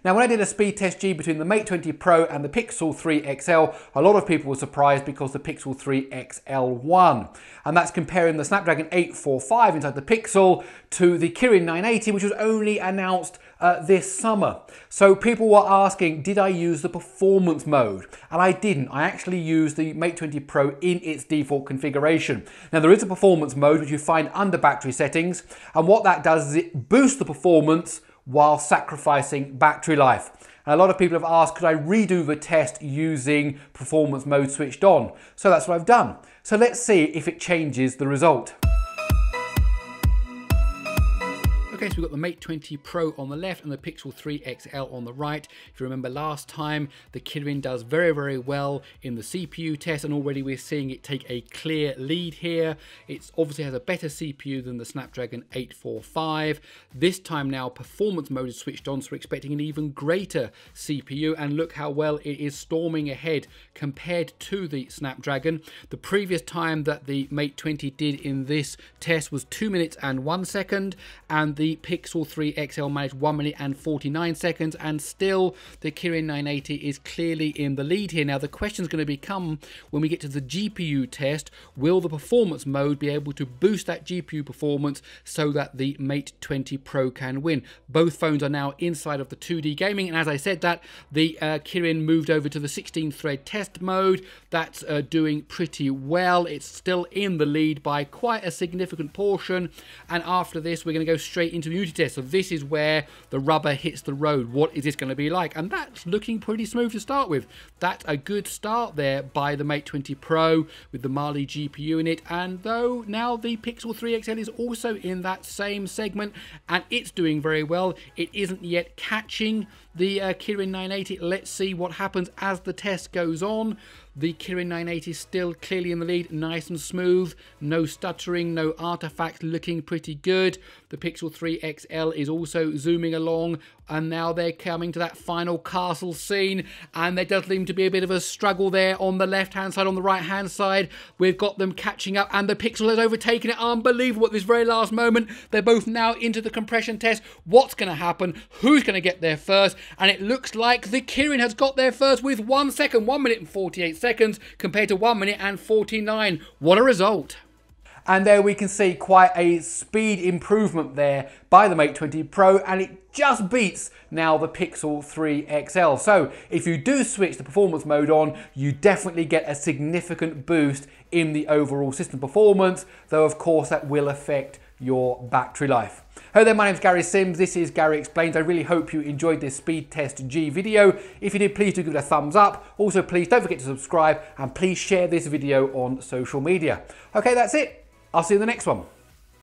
Now, when I did a speed test G between the Mate 20 Pro and the Pixel 3 XL, a lot of people were surprised because the Pixel 3 XL won. And that's comparing the Snapdragon 845 inside the Pixel to the Kirin 980, which was only announced this summer. So people were asking, did I use the performance mode? And I didn't. I actually used the Mate 20 Pro in its default configuration. Now, there is a performance mode which you find under battery settings, and what that does is it boosts the performance while sacrificing battery life. And a lot of people have asked, could I redo the test using performance mode switched on? So that's what I've done. So let's see if it changes the result. Okay, so we've got the Mate 20 Pro on the left and the Pixel 3 XL on the right. If you remember last time, the Kirin does very, very well in the CPU test, and already we're seeing it take a clear lead here. It obviously has a better CPU than the Snapdragon 845. This time now, performance mode is switched on, so we're expecting an even greater CPU, and look how well it is storming ahead compared to the Snapdragon. The previous time that the Mate 20 did in this test was 2 minutes and 1 second, and the Pixel 3 XL managed 1 minute and 49 seconds, and still the Kirin 980 is clearly in the lead here. Now the question is going to become, when we get to the GPU test, will the performance mode be able to boost that GPU performance so that the Mate 20 Pro can win? Both phones are now inside of the 2D gaming, and as I said that, the Kirin moved over to the 16 thread test mode. That's doing pretty well. It's still in the lead by quite a significant portion, and after this we're going to go straight into Unity test. So this is where the rubber hits the road. What is this going to be like? And that's looking pretty smooth to start with. That's a good start there by the Mate 20 Pro with the Mali GPU in it. And though now the Pixel 3 XL is also in that same segment and it's doing very well, it isn't yet catching the Kirin 980. Let's see what happens as the test goes on. The Kirin 980 is still clearly in the lead, nice and smooth, no stuttering, no artifacts, looking pretty good. The Pixel 3 XL is also zooming along, and now they're coming to that final castle scene, and there does seem to be a bit of a struggle there on the left-hand side. On the right-hand side, we've got them catching up, and the Pixel has overtaken it. Unbelievable at this very last moment. They're both now into the compression test. What's going to happen? Who's going to get there first? And it looks like the Kirin has got there first with 1 second, 1 minute and 48 seconds compared to 1 minute and 49. What a result. And there we can see quite a speed improvement there by the Mate 20 Pro, and it just beats now the Pixel 3 XL. So if you do switch the performance mode on, you definitely get a significant boost in the overall system performance, though of course that will affect your battery life. Hello there, my name's Gary Sims. This is Gary Explains. I really hope you enjoyed this speed test G video. If you did, please do give it a thumbs up. Also, please don't forget to subscribe, and please share this video on social media. Okay, that's it. I'll see you in the next one.